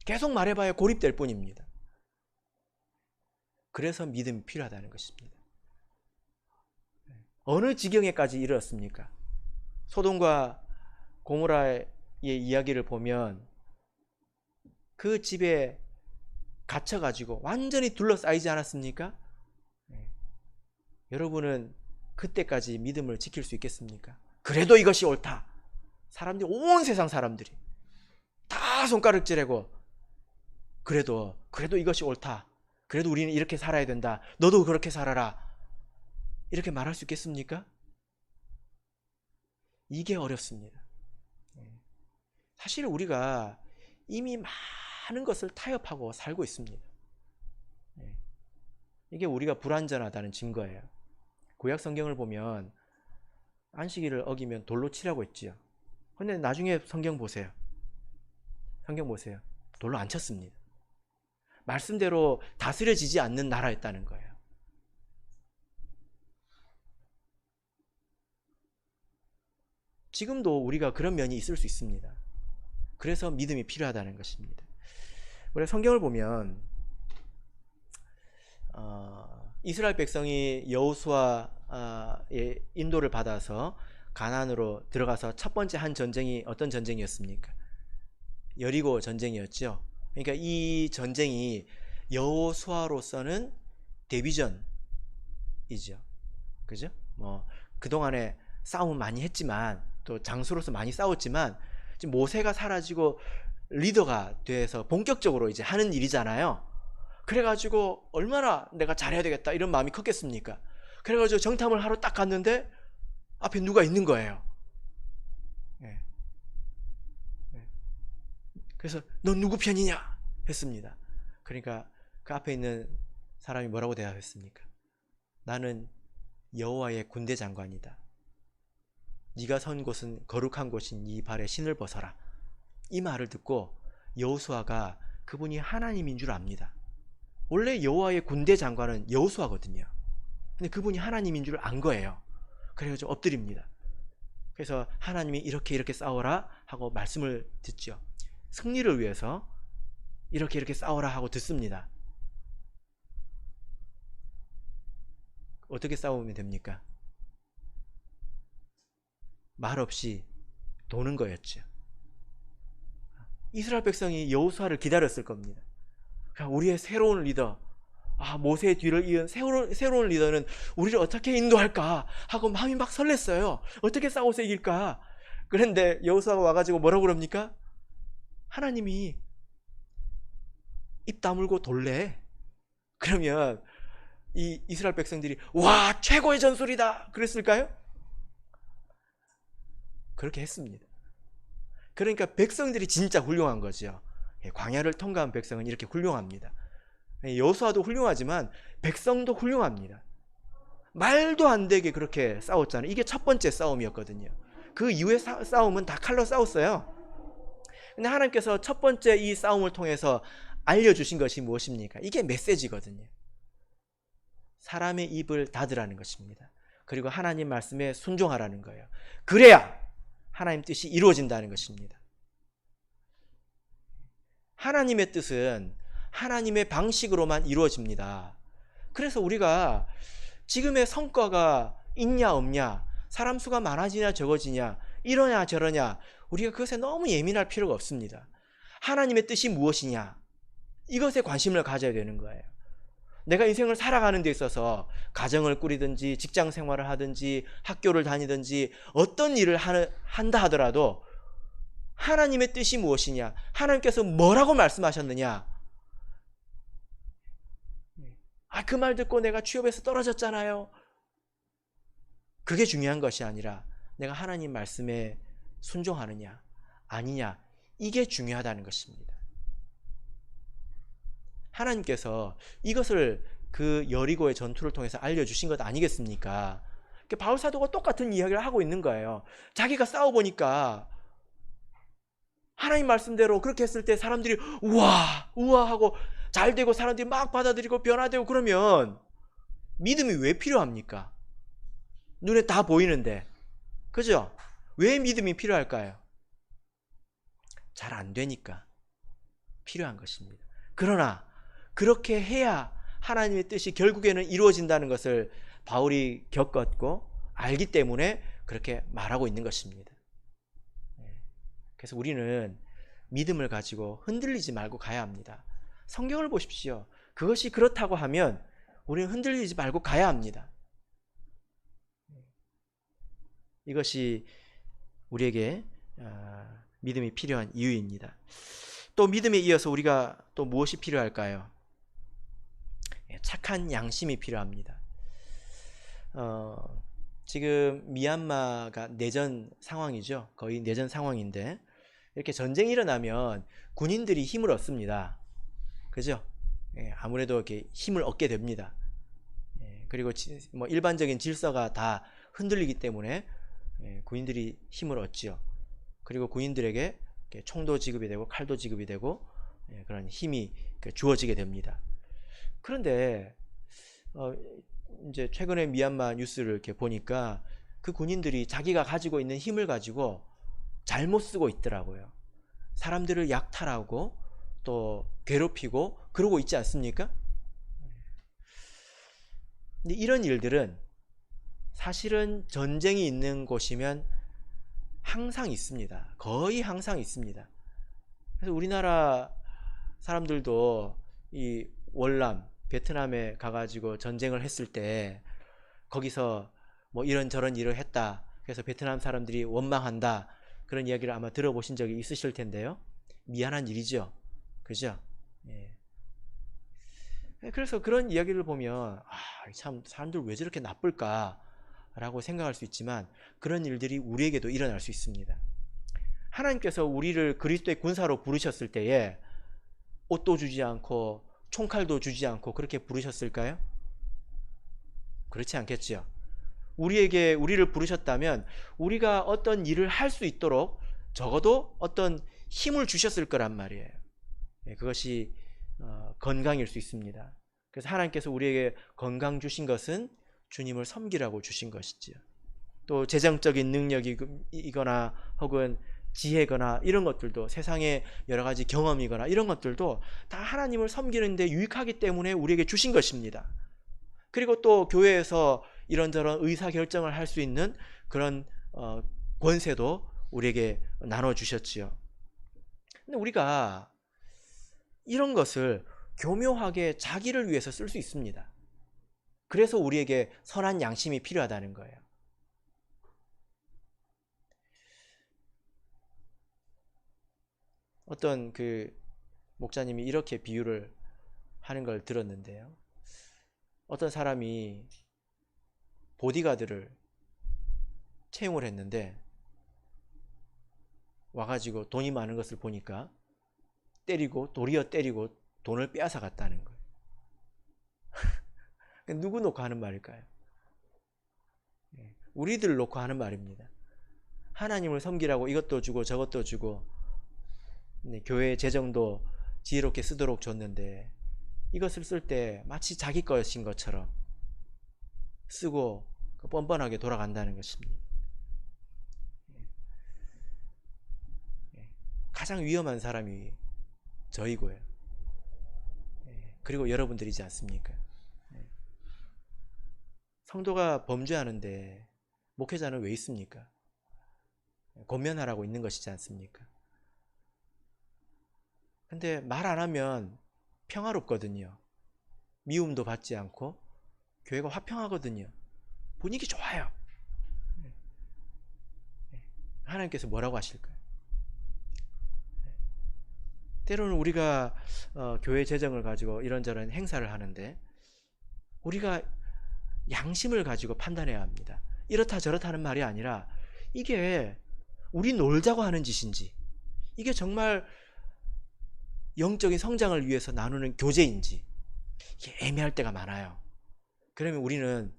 계속 말해봐야 고립될 뿐입니다. 그래서 믿음이 필요하다는 것입니다. 어느 지경에까지 이르렀습니까? 소돔과 고모라의 이야기를 보면 그 집에 갇혀가지고 완전히 둘러싸이지 않았습니까? 여러분은 그때까지 믿음을 지킬 수 있겠습니까? 그래도 이것이 옳다. 사람들이, 온 세상 사람들이 다 손가락질하고 그래도 이것이 옳다. 그래도 우리는 이렇게 살아야 된다. 너도 그렇게 살아라. 이렇게 말할 수 있겠습니까? 이게 어렵습니다. 사실 우리가 이미 많은 것을 타협하고 살고 있습니다. 이게 우리가 불완전하다는 증거예요. 구약 성경을 보면 안식일을 어기면 돌로 치라고 했지요. 근데 나중에 성경 보세요. 돌로 안 쳤습니다. 말씀대로 다스려지지 않는 나라였다는 거예요. 지금도 우리가 그런 면이 있을 수 있습니다. 그래서 믿음이 필요하다는 것입니다. 우리 성경을 보면 이스라엘 백성이 여호수아의 인도를 받아서 가나안으로 들어가서 첫 번째 한 전쟁이 어떤 전쟁이었습니까? 여리고 전쟁이었죠. 그러니까 이 전쟁이 여호수아로서는 데뷔전이죠. 그죠? 뭐 그동안에 싸움 많이 했지만 또 장수로서 많이 싸웠지만 지금 모세가 사라지고 리더가 돼서 본격적으로 이제 하는 일이잖아요. 그래가지고 얼마나 내가 잘해야 되겠다 이런 마음이 컸겠습니까? 그래가지고 정탐을 하러 딱 갔는데 앞에 누가 있는 거예요. 그래서 넌 누구 편이냐 했습니다. 그러니까 그 앞에 있는 사람이 뭐라고 대답했습니까? 나는 여호와의 군대 장관이다. 네가 선 곳은 거룩한 곳인 네 발에 신을 벗어라. 이 말을 듣고 여호수아가 그분이 하나님인 줄 압니다. 원래 여호와의 군대 장관은 여호수아거든요. 근데 그분이 하나님인 줄 안 거예요. 그래서 엎드립니다. 그래서 하나님이 이렇게 싸워라 하고 말씀을 듣죠. 승리를 위해서 이렇게 싸워라 하고 듣습니다. 어떻게 싸우면 됩니까? 말 없이 도는 거였죠. 이스라엘 백성이 여호수아를 기다렸을 겁니다. 우리의 새로운 리더, 모세의 뒤를 이은 새로운 리더는 우리를 어떻게 인도할까 하고 마음이 막 설렜어요. 어떻게 싸워서 이길까? 그런데 여호수아가 와가지고 뭐라고 그럽니까? 하나님이 입 다물고 돌래. 그러면 이 이스라엘 백성들이 와 최고의 전술이다 그랬을까요? 그렇게 했습니다. 그러니까 백성들이 진짜 훌륭한 거죠. 광야를 통과한 백성은 이렇게 훌륭합니다. 여호수아도 훌륭하지만 백성도 훌륭합니다. 말도 안 되게 그렇게 싸웠잖아요. 이게 첫 번째 싸움이었거든요. 그 이후의 싸움은 다 칼로 싸웠어요. 근데 하나님께서 첫 번째 이 싸움을 통해서 알려주신 것이 무엇입니까? 이게 메시지거든요. 사람의 입을 닫으라는 것입니다. 그리고 하나님 말씀에 순종하라는 거예요. 그래야 하나님 뜻이 이루어진다는 것입니다. 하나님의 뜻은 하나님의 방식으로만 이루어집니다. 그래서 우리가 지금의 성과가 있냐 없냐, 사람 수가 많아지냐 적어지냐, 이러냐 저러냐, 우리가 그것에 너무 예민할 필요가 없습니다. 하나님의 뜻이 무엇이냐, 이것에 관심을 가져야 되는 거예요. 내가 인생을 살아가는 데 있어서 가정을 꾸리든지 직장 생활을 하든지 학교를 다니든지 어떤 일을 한다 하더라도 하나님의 뜻이 무엇이냐, 하나님께서 뭐라고 말씀하셨느냐, 그 말 듣고 내가 취업에서 떨어졌잖아요, 그게 중요한 것이 아니라 내가 하나님 말씀에 순종하느냐 아니냐, 이게 중요하다는 것입니다. 하나님께서 이것을 그 여리고의 전투를 통해서 알려주신 것 아니겠습니까? 바울 사도가 똑같은 이야기를 하고 있는 거예요. 자기가 싸워보니까 하나님 말씀대로 그렇게 했을 때 사람들이 우와 우와 하고 잘 되고 사람들이 막 받아들이고 변화되고, 그러면 믿음이 왜 필요합니까? 눈에 다 보이는데. 그죠? 왜 믿음이 필요할까요? 잘 안 되니까 필요한 것입니다. 그러나 그렇게 해야 하나님의 뜻이 결국에는 이루어진다는 것을 바울이 겪었고 알기 때문에 그렇게 말하고 있는 것입니다. 그래서 우리는 믿음을 가지고 흔들리지 말고 가야 합니다. 성경을 보십시오. 그것이 그렇다고 하면 우리는 흔들리지 말고 가야 합니다. 이것이 우리에게 믿음이 필요한 이유입니다. 또 믿음에 이어서 우리가 또 무엇이 필요할까요? 착한 양심이 필요합니다. 지금 미얀마가 내전 상황이죠. 거의 내전 상황인데 이렇게 전쟁이 일어나면 군인들이 힘을 얻습니다. 그죠? 아무래도 이렇게 힘을 얻게 됩니다. 그리고 뭐 일반적인 질서가 다 흔들리기 때문에 군인들이 힘을 얻지요. 그리고 군인들에게 총도 지급이 되고 칼도 지급이 되고 그런 힘이 주어지게 됩니다. 그런데 이제 최근에 미얀마 뉴스를 이렇게 보니까 그 군인들이 자기가 가지고 있는 힘을 가지고 잘못 쓰고 있더라고요. 사람들을 약탈하고 또 괴롭히고 그러고 있지 않습니까? 근데 이런 일들은 사실은 전쟁이 있는 곳이면 항상 있습니다. 거의 항상 있습니다. 그래서 우리나라 사람들도 이 월남, 베트남에 가가지고 전쟁을 했을 때 거기서 뭐 이런저런 일을 했다, 그래서 베트남 사람들이 원망한다, 그런 이야기를 아마 들어보신 적이 있으실 텐데요. 미안한 일이죠. 그죠? 그래서 그런 이야기를 보면 참 사람들 왜 저렇게 나쁠까 라고 생각할 수 있지만 그런 일들이 우리에게도 일어날 수 있습니다. 하나님께서 우리를 그리스도의 군사로 부르셨을 때에 옷도 주지 않고 총칼도 주지 않고 그렇게 부르셨을까요? 그렇지 않겠죠. 우리를 부르셨다면 우리가 어떤 일을 할 수 있도록 적어도 어떤 힘을 주셨을 거란 말이에요. 그것이 건강일 수 있습니다. 그래서 하나님께서 우리에게 건강 주신 것은 주님을 섬기라고 주신 것이지요. 또 재정적인 능력이거나 혹은 지혜거나 이런 것들도, 세상의 여러 가지 경험이거나 이런 것들도 다 하나님을 섬기는 데 유익하기 때문에 우리에게 주신 것입니다. 그리고 또 교회에서 이런저런 의사결정을 할 수 있는 그런 권세도 우리에게 나눠주셨지요. 근데 우리가 이런 것을 교묘하게 자기를 위해서 쓸 수 있습니다. 그래서 우리에게 선한 양심이 필요하다는 거예요. 어떤 그 목사님이 이렇게 비유를 하는 걸 들었는데요. 어떤 사람이 보디가드를 채용을 했는데 와가지고 돈이 많은 것을 보니까 때리고 도리어 때리고 돈을 빼앗아 갔다는 거예요. 누구 놓고 하는 말일까요? 우리들 놓고 하는 말입니다. 하나님을 섬기라고 이것도 주고 저것도 주고 교회 재정도 지혜롭게 쓰도록 줬는데 이것을 쓸 때 마치 자기 것인 것처럼 쓰고 뻔뻔하게 돌아간다는 것입니다. 가장 위험한 사람이 저이고요. 그리고 여러분들이지 않습니까? 성도가 범죄하는데 목회자는 왜 있습니까? 권면하라고 있는 것이지 않습니까? 근데 말 안 하면 평화롭거든요. 미움도 받지 않고 교회가 화평하거든요. 분위기 좋아요. 하나님께서 뭐라고 하실까요? 때로는 우리가 교회 재정을 가지고 이런저런 행사를 하는데 우리가 양심을 가지고 판단해야 합니다. 이렇다 저렇다 하는 말이 아니라 이게 우리 놀자고 하는 짓인지, 이게 정말 영적인 성장을 위해서 나누는 교제인지, 이게 애매할 때가 많아요. 그러면 우리는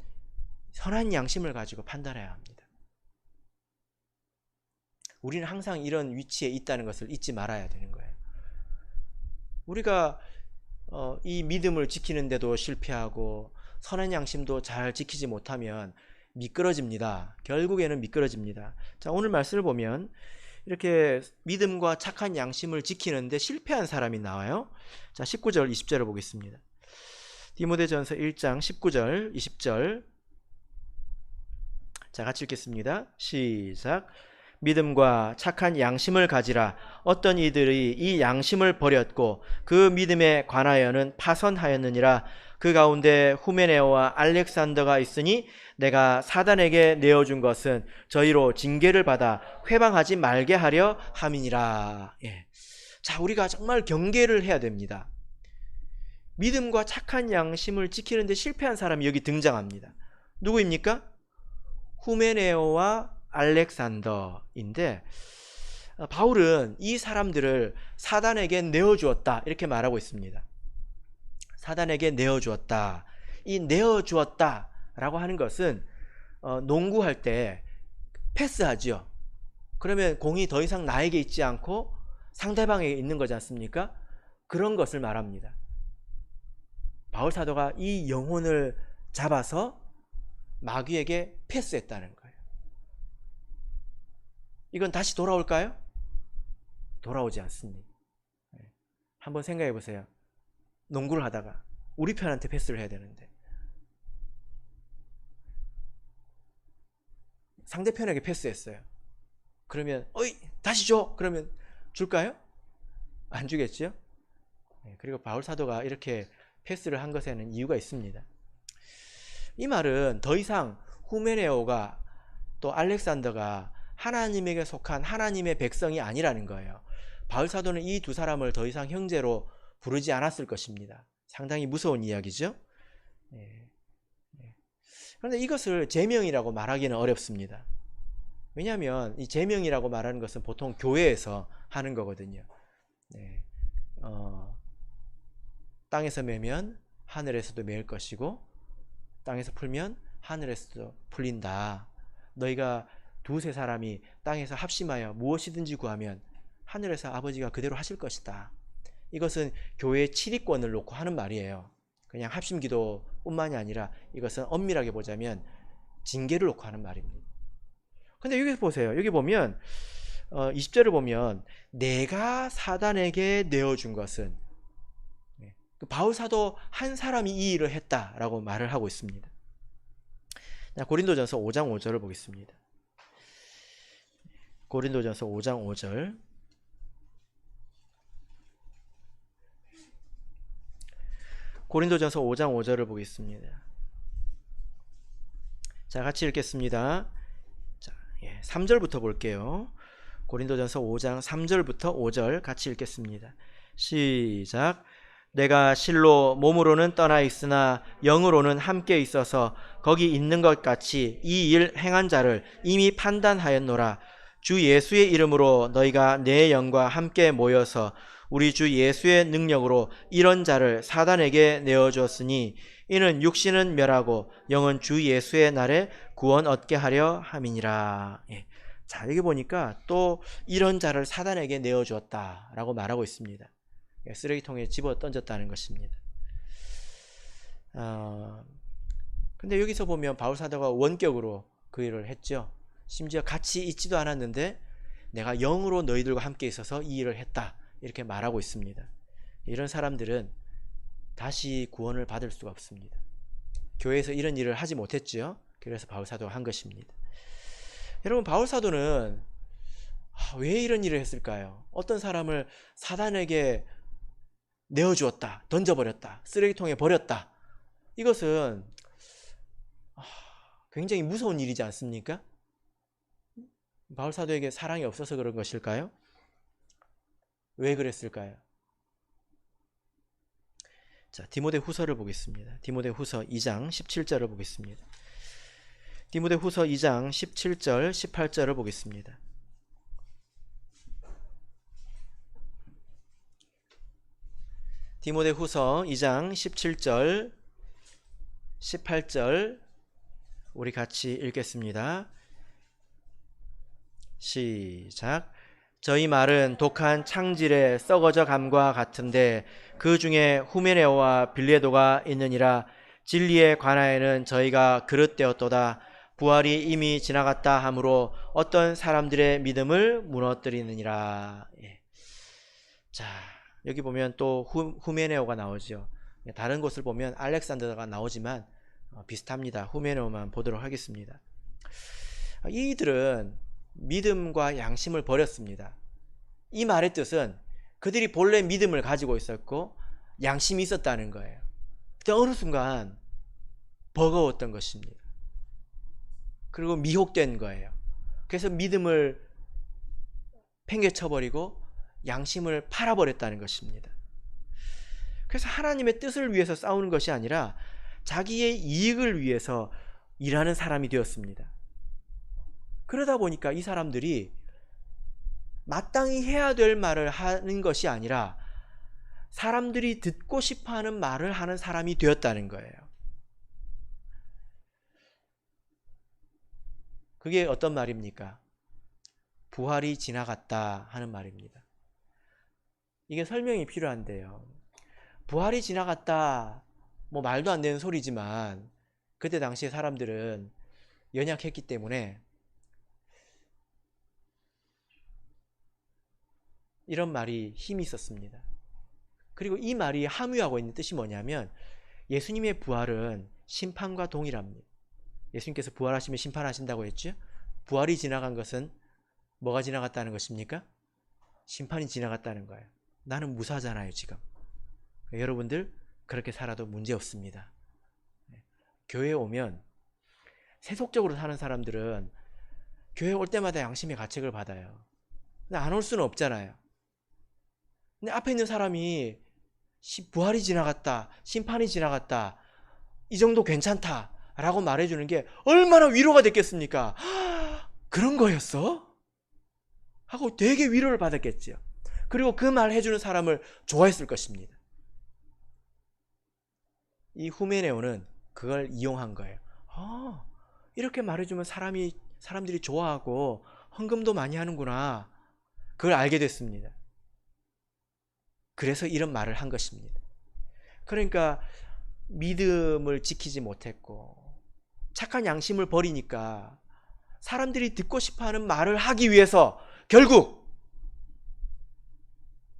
선한 양심을 가지고 판단해야 합니다. 우리는 항상 이런 위치에 있다는 것을 잊지 말아야 되는 거예요. 우리가 이 믿음을 지키는데도 실패하고 선한 양심도 잘 지키지 못하면 미끄러집니다. 결국에는 미끄러집니다. 자, 오늘 말씀을 보면 이렇게 믿음과 착한 양심을 지키는데 실패한 사람이 나와요. 자, 19절 20절을 보겠습니다. 디모데전서 1장 19절 20절. 자, 같이 읽겠습니다. 시작. 믿음과 착한 양심을 가지라. 어떤 이들이 이 양심을 버렸고 그 믿음에 관하여는 파선하였느니라. 그 가운데 후메네오와 알렉산더가 있으니 내가 사단에게 내어준 것은 저희로 징계를 받아 회방하지 말게 하려 함이니라. 예. 자, 우리가 정말 경계를 해야 됩니다. 믿음과 착한 양심을 지키는데 실패한 사람이 여기 등장합니다. 누구입니까? 후메네오와 알렉산더인데 바울은 이 사람들을 사단에게 내어주었다 이렇게 말하고 있습니다. 사단에게 내어주었다. 이 내어주었다 라고 하는 것은 농구할 때 패스하죠. 그러면 공이 더 이상 나에게 있지 않고 상대방에게 있는 거지 않습니까? 그런 것을 말합니다. 바울 사도가 이 영혼을 잡아서 마귀에게 패스했다는 거예요. 이건 다시 돌아올까요? 돌아오지 않습니다. 한번 생각해 보세요. 농구를 하다가 우리 편한테 패스를 해야 되는데 상대편에게 패스했어요. 그러면 어이 다시 줘. 그러면 줄까요? 안 주겠죠? 그리고 바울 사도가 이렇게 패스를 한 것에는 이유가 있습니다. 이 말은 더 이상 후메네오가 또 알렉산더가 하나님에게 속한 하나님의 백성이 아니라는 거예요. 바울 사도는 이 두 사람을 더 이상 형제로 부르지 않았을 것입니다. 상당히 무서운 이야기죠. 그런데 이것을 제명이라고 말하기는 어렵습니다. 왜냐하면 이 제명이라고 말하는 것은 보통 교회에서 하는 거거든요. 땅에서 매면 하늘에서도 매일 것이고 땅에서 풀면 하늘에서도 풀린다. 너희가 두세 사람이 땅에서 합심하여 무엇이든지 구하면 하늘에서 아버지가 그대로 하실 것이다. 이것은 교회의 치리권을 놓고 하는 말이에요. 그냥 합심기도 뿐만이 아니라 이것은 엄밀하게 보자면 징계를 놓고 하는 말입니다. 근데 여기서 보세요. 여기 보면 20절을 보면 내가 사단에게 내어준 것은, 바울 사도 한 사람이 이 일을 했다라고 말을 하고 있습니다. 고린도전서 5장 5절을 보겠습니다. 고린도전서 5장 5절. 고린도전서 5장 5절을 보겠습니다. 자, 같이 읽겠습니다. 자, 3절부터 볼게요. 고린도전서 5장 3절부터 5절 같이 읽겠습니다. 시작. 내가 실로 몸으로는 떠나 있으나 영으로는 함께 있어서 거기 있는 것 같이 이 일 행한 자를 이미 판단하였노라. 주 예수의 이름으로 너희가 내 영과 함께 모여서 우리 주 예수의 능력으로 이런 자를 사단에게 내어주었으니 이는 육신은 멸하고 영은 주 예수의 날에 구원 얻게 하려 함이니라. 예. 자, 여기 보니까 또 이런 자를 사단에게 내어주었다라고 말하고 있습니다. 쓰레기통에 집어 던졌다는 것입니다. 근데 여기서 보면 바울 사도가 원격으로 그 일을 했죠. 심지어 같이 있지도 않았는데 내가 영으로 너희들과 함께 있어서 이 일을 했다, 이렇게 말하고 있습니다. 이런 사람들은 다시 구원을 받을 수가 없습니다. 교회에서 이런 일을 하지 못했죠. 그래서 바울 사도가 한 것입니다. 여러분, 바울 사도는 왜 이런 일을 했을까요? 어떤 사람을 사단에게 내어주었다, 던져버렸다, 쓰레기통에 버렸다. 이것은 굉장히 무서운 일이지 않습니까? 바울 사도에게 사랑이 없어서 그런 것일까요? 왜 그랬을까요? 자, 디모데 후서를 보겠습니다. 디모데 후서 2장 17절을 보겠습니다. 디모데 후서 2장 17절 18절을 보겠습니다. 디모데 후서 2장 17절 18절 우리 같이 읽겠습니다. 시작. 저희 말은 독한 창질에 썩어져 감과 같은데 그 중에 후메네오와 빌레도가 있느니라. 진리에 관하여는 저희가 그릇되었도다. 부활이 이미 지나갔다 하므로 어떤 사람들의 믿음을 무너뜨리느니라. 예. 자, 여기 보면 또 후메네오가 나오죠. 다른 곳을 보면 알렉산더가 나오지만 비슷합니다. 후메네오만 보도록 하겠습니다. 이들은 믿음과 양심을 버렸습니다. 이 말의 뜻은 그들이 본래 믿음을 가지고 있었고 양심이 있었다는 거예요. 그때 어느 순간 버거웠던 것입니다. 그리고 미혹된 거예요. 그래서 믿음을 팽개쳐버리고 양심을 팔아버렸다는 것입니다. 그래서 하나님의 뜻을 위해서 싸우는 것이 아니라 자기의 이익을 위해서 일하는 사람이 되었습니다. 그러다 보니까 이 사람들이 마땅히 해야 될 말을 하는 것이 아니라 사람들이 듣고 싶어하는 말을 하는 사람이 되었다는 거예요. 그게 어떤 말입니까? 부활이 지나갔다 하는 말입니다. 이게 설명이 필요한데요. 부활이 지나갔다, 뭐 말도 안 되는 소리지만 그때 당시에 사람들은 연약했기 때문에 이런 말이 힘이 있었습니다. 그리고 이 말이 함유하고 있는 뜻이 뭐냐면 예수님의 부활은 심판과 동일합니다. 예수님께서 부활하시면 심판하신다고 했죠. 부활이 지나간 것은 뭐가 지나갔다는 것입니까? 심판이 지나갔다는 거예요. 나는 무사잖아요 지금. 여러분들 그렇게 살아도 문제없습니다. 교회에 오면 세속적으로 사는 사람들은 교회 올 때마다 양심의 가책을 받아요. 근데 안 올 수는 없잖아요. 근데 앞에 있는 사람이 부활이 지나갔다, 심판이 지나갔다, 이 정도 괜찮다 라고 말해주는 게 얼마나 위로가 됐겠습니까? 그런 거였어? 하고 되게 위로를 받았겠죠. 그리고 그 말 해주는 사람을 좋아했을 것입니다. 이 후메네오는 그걸 이용한 거예요. 이렇게 말해주면 사람들이 좋아하고 헌금도 많이 하는구나. 그걸 알게 됐습니다. 그래서 이런 말을 한 것입니다. 그러니까 믿음을 지키지 못했고 착한 양심을 버리니까 사람들이 듣고 싶어하는 말을 하기 위해서 결국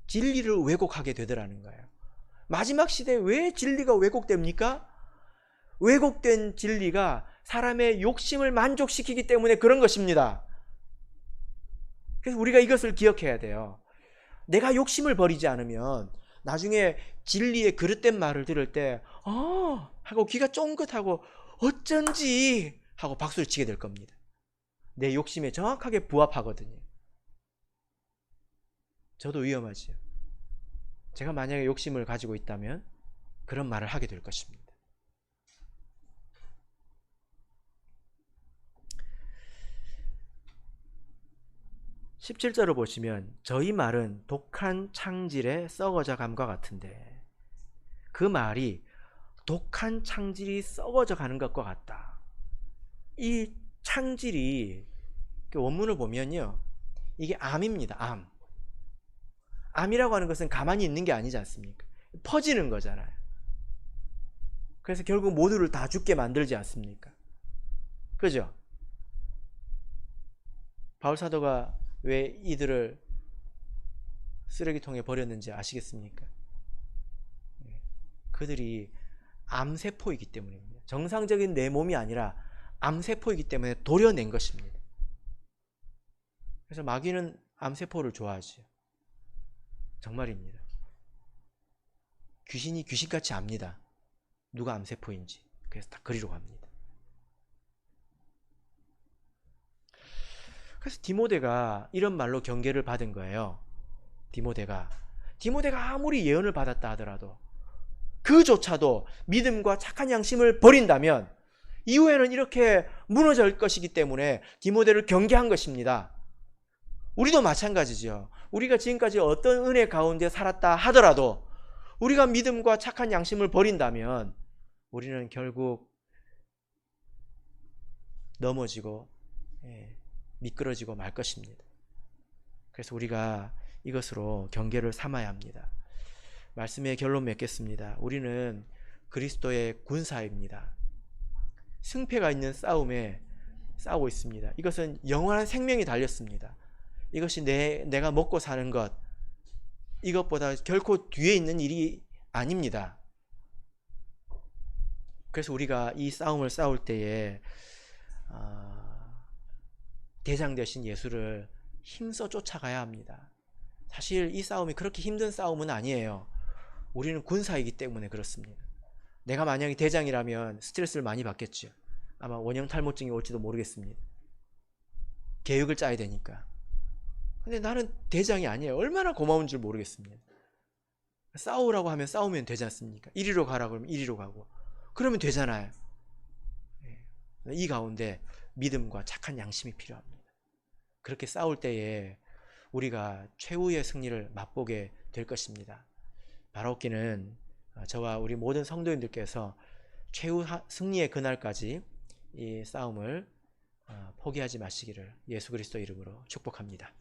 진리를 왜곡하게 되더라는 거예요. 마지막 시대에 왜 진리가 왜곡됩니까? 왜곡된 진리가 사람의 욕심을 만족시키기 때문에 그런 것입니다. 그래서 우리가 이것을 기억해야 돼요. 내가 욕심을 버리지 않으면 나중에 진리의 그릇된 말을 들을 때 하고 귀가 쫑긋하고 어쩐지 하고 박수를 치게 될 겁니다. 내 욕심에 정확하게 부합하거든요. 저도 위험하지요. 제가 만약에 욕심을 가지고 있다면 그런 말을 하게 될 것입니다. 17절을 보시면 저희 말은 독한 창질에 썩어져 감과 같은데, 그 말이 독한 창질이 썩어져 가는 것과 같다. 이 창질이 원문을 보면요, 이게 암입니다. 암. 암이라고 하는 것은 가만히 있는 게 아니지 않습니까? 퍼지는 거잖아요. 그래서 결국 모두를 다 죽게 만들지 않습니까? 그죠? 바울 사도가 왜 이들을 쓰레기통에 버렸는지 아시겠습니까? 그들이 암세포이기 때문입니다. 정상적인 내 몸이 아니라 암세포이기 때문에 도려낸 것입니다. 그래서 마귀는 암세포를 좋아하죠. 정말입니다. 귀신이 귀신같이 압니다. 누가 암세포인지. 그래서 다 그리로 갑니다. 그래서 디모데가 이런 말로 경계를 받은 거예요. 디모데가 아무리 예언을 받았다 하더라도 그조차도 믿음과 착한 양심을 버린다면 이후에는 이렇게 무너질 것이기 때문에 디모데를 경계한 것입니다. 우리도 마찬가지죠. 우리가 지금까지 어떤 은혜 가운데 살았다 하더라도 우리가 믿음과 착한 양심을 버린다면 우리는 결국 넘어지고 미끄러지고 말 것입니다. 그래서 우리가 이것으로 경계를 삼아야 합니다. 말씀의 결론 맺겠습니다. 우리는 그리스도의 군사입니다. 승패가 있는 싸움에 싸우고 있습니다. 이것은 영원한 생명이 달렸습니다. 이것이 내가 먹고 사는 것, 이것보다 결코 뒤에 있는 일이 아닙니다. 그래서 우리가 이 싸움을 싸울 때에 대장 되신 예수를 힘써 쫓아가야 합니다. 사실 이 싸움이 그렇게 힘든 싸움은 아니에요. 우리는 군사이기 때문에 그렇습니다. 내가 만약에 대장이라면 스트레스를 많이 받겠죠. 아마 원형 탈모증이 올지도 모르겠습니다. 계획을 짜야 되니까. 근데 나는 대장이 아니에요. 얼마나 고마운 줄 모르겠습니다. 싸우라고 하면 싸우면 되지 않습니까? 이리로 가라 그러면 이리로 가고. 그러면 되잖아요. 이 가운데 믿음과 착한 양심이 필요합니다. 그렇게 싸울 때에 우리가 최후의 승리를 맛보게 될 것입니다. 바라옵기는 저와 우리 모든 성도님들께서 최후 승리의 그날까지 이 싸움을 포기하지 마시기를 예수 그리스도 이름으로 축복합니다.